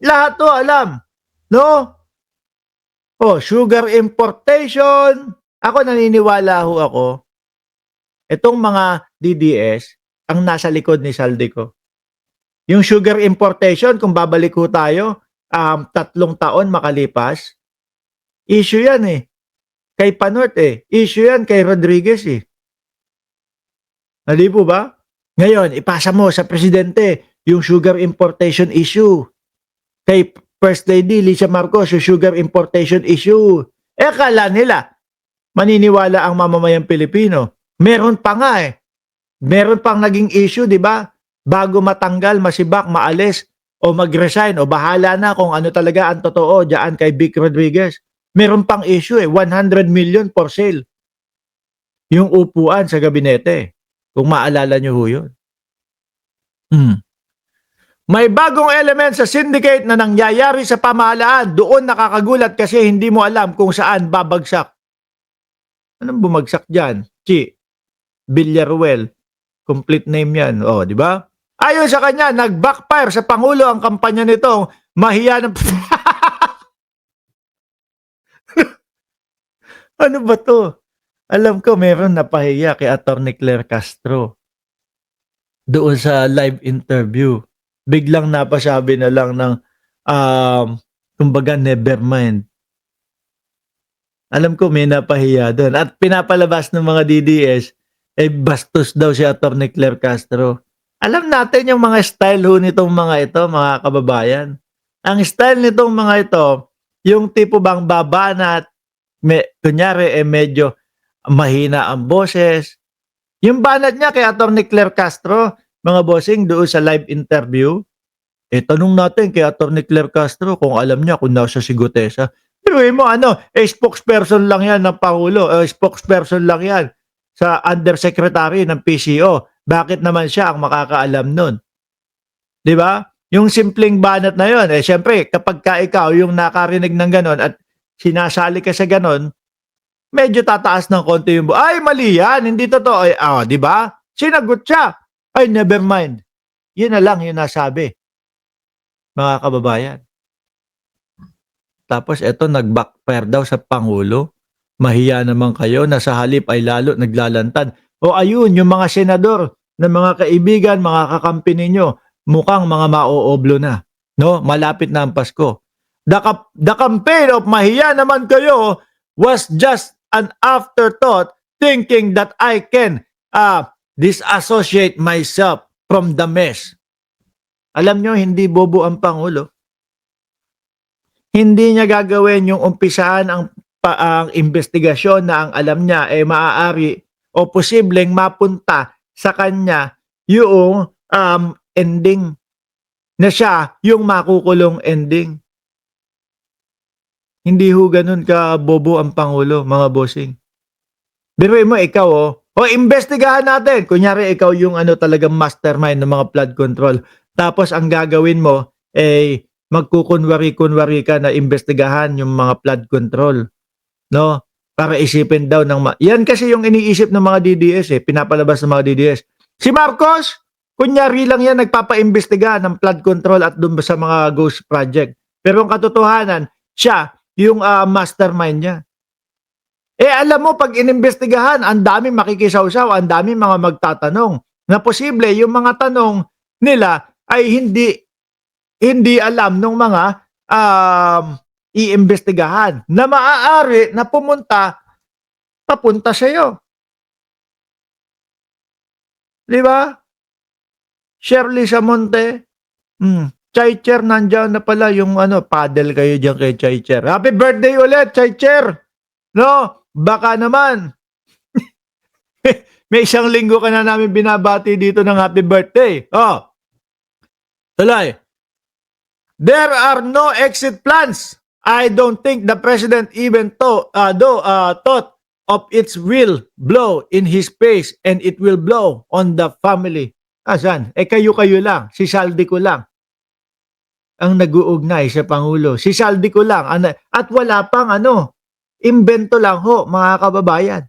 Lahat to alam. No? Oh, sugar importation. Ako naniniwala ho ako, itong mga DDS, ang nasa likod ni Saldico. Yung sugar importation, kung babalik ho tayo, 3 taon makalipas, issue yan eh. Kay Panort eh. Issue yan kay Rodriguez eh. Hindi po ba? Ngayon, ipasa mo sa presidente yung sugar importation issue. Kay First Lady Liza Marcos, yung sugar importation issue. Akala nila, maniniwala ang mamamayang Pilipino. Meron pa nga eh. Meron pang naging issue, di ba? Bago matanggal, masibak, maalis, o mag-resign, o bahala na kung ano talaga ang totoo dyan kay Vic Rodriguez. Meron pang issue eh, 100 million for sale. Yung upuan sa gabinete. Kung maalala nyo ho yun. May bagong element sa syndicate na nangyayari sa pamahalaan. Doon nakakagulat kasi hindi mo alam kung saan babagsak. Anong bumagsak dyan? Villarruel. Complete name yan. O, di ba? Ayon sa kanya, nag-backfire sa Pangulo ang kampanya nitong mahiya ng... Ano ba to? Alam ko meron napahiya kay Atty. Claire Castro. Doon sa live interview. Biglang napasabi na lang ng kumbaga never mind. Alam ko may napahiya doon. At pinapalabas ng mga DDS, bastos daw si Atty. Claire Castro. Alam natin yung mga style ho nitong mga ito, mga kababayan. Ang style nitong mga ito, yung tipo bang baba na kunyari medyo mahina ang boses. Yung banat niya kay Atty. Claire Castro, mga bossing, doon sa live interview, tanong natin kay Atty. Claire Castro kung alam niya kung nasa si Gutesa. Pero mo spokesperson lang yan ng Pangulo, spokesperson lang yan sa undersecretary ng PCO. Bakit naman siya ang makakaalam nun? Di ba? Yung simpleng banat na yun, syempre, kapag ka ikaw yung nakarinig ng ganon at sinasali ka sa ganon, medyo tataas ng konti yung ay, mali yan, hindi totoo. Di ba? Sinagot siya. Ay, never mind. Yun na lang yung nasabi. Mga kababayan. Tapos eto nag-backfire daw sa Pangulo. Mahiya naman kayo na sa halip ay lalo naglalantad. O ayun, yung mga senador na mga kaibigan, mga kakampi ninyo, mukhang mga mauoblo na. No? Malapit na ang Pasko. The campaign of mahiya naman kayo was just an afterthought thinking that I can disassociate myself from the mess. Alam nyo, hindi bobo ang Pangulo. Hindi niya gagawin yung umpisaan ang investigasyon na ang alam niya maaari o posibleng mapunta sa kanya yung ending na siya yung makukulong ending. Hindi ho ganun ka bobo ang Pangulo, mga bossing. Biruin mo, ikaw investigahan natin. Kunyari, ikaw yung talagang mastermind ng mga flood control. Tapos, ang gagawin mo, magkukunwari-kunwari ka na investigahan yung mga flood control. No? Para isipin daw ng... Yan kasi yung iniisip ng mga DDS pinapalabas ng mga DDS. Si Marcos, kunyari lang yan, nagpapaimbestiga ng flood control at doon sa mga ghost project. Pero ang katotohanan, siya, yung mastermind niya. Alam mo, pag inimbestigahan, ang dami makikisawsaw, ang dami mga magtatanong na posible yung mga tanong nila ay hindi alam ng mga iimbestigahan na maaari na papunta sa iyo. Di ba? Shirley Samonte, Chaicher, nandiyan na pala yung paddle kayo diyan kay Chaicher. Happy birthday ulit, Chaicher! No, baka naman. May 1 linggo ka na namin binabati dito ng happy birthday. Tuloy. There are no exit plans. I don't think the president even thought of its will blow in his face and it will blow on the family. Asan? Kayo-kayo lang. Si Saldico lang ang nag-uugnay sa Pangulo. Si Saldico lang. At wala pang invento lang ho, mga kababayan.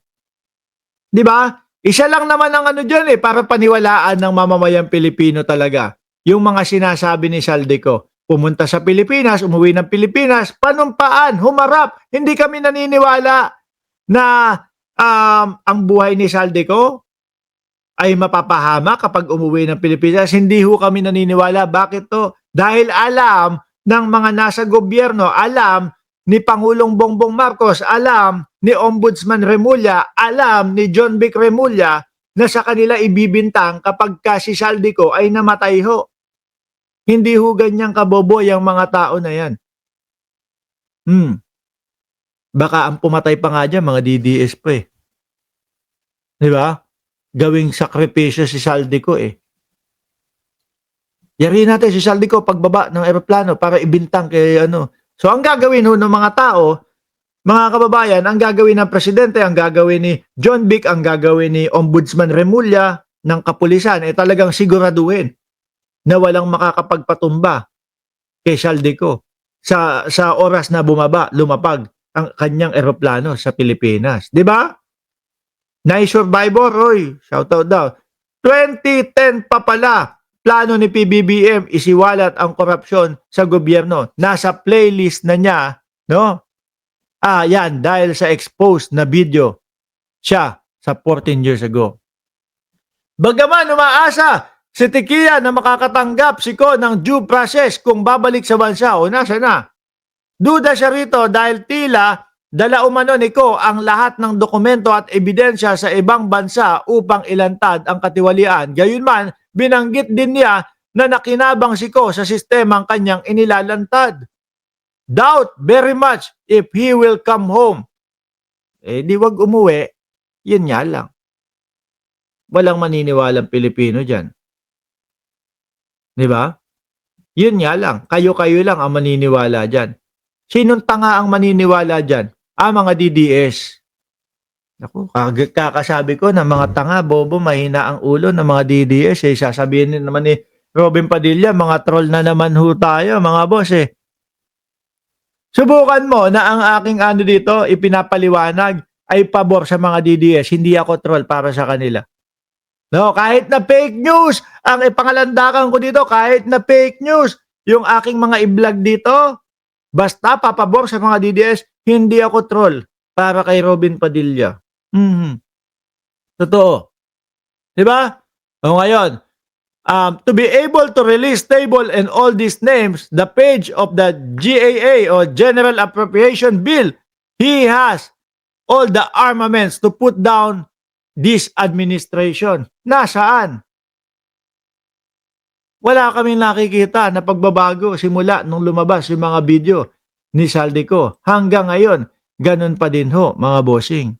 Di ba? Isa lang naman ang dyan para paniwalaan ng mamamayang Pilipino talaga. Yung mga sinasabi ni Saldico. pumunta sa Pilipinas, umuwi ng Pilipinas, panumpaan, humarap. Hindi kami naniniwala na ang buhay ni Saldico ay mapapahama kapag umuwi ng Pilipinas. Hindi ho kami naniniwala. Bakit to? Dahil alam ng mga nasa gobyerno, alam ni Pangulong Bongbong Marcos, alam ni Ombudsman Remulla, alam ni John Vic Remulla na sa kanila ibibintang kapag ka si Saldico ay namatay ho. Hindi ho ganyang kaboboy ang mga tao na yan. Baka ang pumatay pa nga dyan, mga DDS pa eh. Di ba? Gawing sakripisyo si Saldico eh. Yari natin si Saldico pagbaba ng eroplano para ibintang kay ano. So ang gagawin ho ng mga tao, mga kababayan, ang gagawin ng presidente, ang gagawin ni John Vic, ang gagawin ni Ombudsman Remulla ng kapulisan, eh talagang siguraduhin na walang makakapagpatumba kay Saldico sa oras na lumapag ang kanyang eroplano sa Pilipinas. Di ba? Na-survivor, Roy. Shoutout daw. 2010 pa pala, plano ni PBBM isiwalat ang korupsyon sa gobyerno. Nasa playlist na niya, no? Yan, dahil sa exposed na video siya sa 14 years ago. Bagaman umaasa si Tequia na makakatanggap si Ko ng due process kung babalik sa bansa o nasa na. Duda siya rito dahil tila dala umano ni Ko ang lahat ng dokumento at ebidensya sa ibang bansa upang ilantad ang katiwalian. Gayunman, binanggit din niya na nakinabang si Ko sa sistemang kanyang inilalantad. Doubt very much if he will come home. Eh di wag umuwi, yun nga lang. Walang maniniwalang Pilipino dyan. Di ba? Yun nga lang, kayo-kayo lang ang maniniwala dyan. Sinong tanga ang maniniwala dyan? Mga DDS. Ako, kakasabi ko na mga tanga, bobo, mahina ang ulo ng mga DDS. Eh, sasabihin naman ni Robin Padilla, mga troll na naman ho tayo, mga boss eh. Subukan mo na ang aking ano dito, ipinapaliwanag ay pabor sa mga DDS. Hindi ako troll para sa kanila. No, kahit na fake news, ang ipangalandakan ko dito, kahit na fake news, yung aking mga i-vlog dito, basta papabor sa mga DDS, hindi ako troll para kay Robin Padilla. Totoo. Diba? O ngayon, to be able to release table and all these names, the page of the GAA or General Appropriation Bill, he has all the armaments to put down this administration. Nasaan? Wala kaming nakikita na pagbabago simula nung lumabas yung mga video ni Saldico. Hanggang ngayon, ganun pa din ho, mga bossing.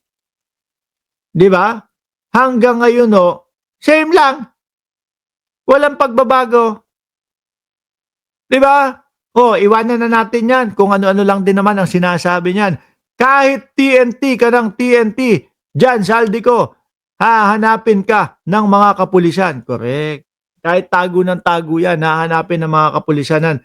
Di ba? Hanggang ngayon ho, same lang. Walang pagbabago. Di ba? Iwanan na natin yan kung ano-ano lang din naman ang sinasabi niyan. Kahit TNT ka ng TNT, dyan, Saldico, hahanapin ka ng mga kapulisan. Correct. Kahit tago ng tago yan, hahanapin ng mga kapulisanan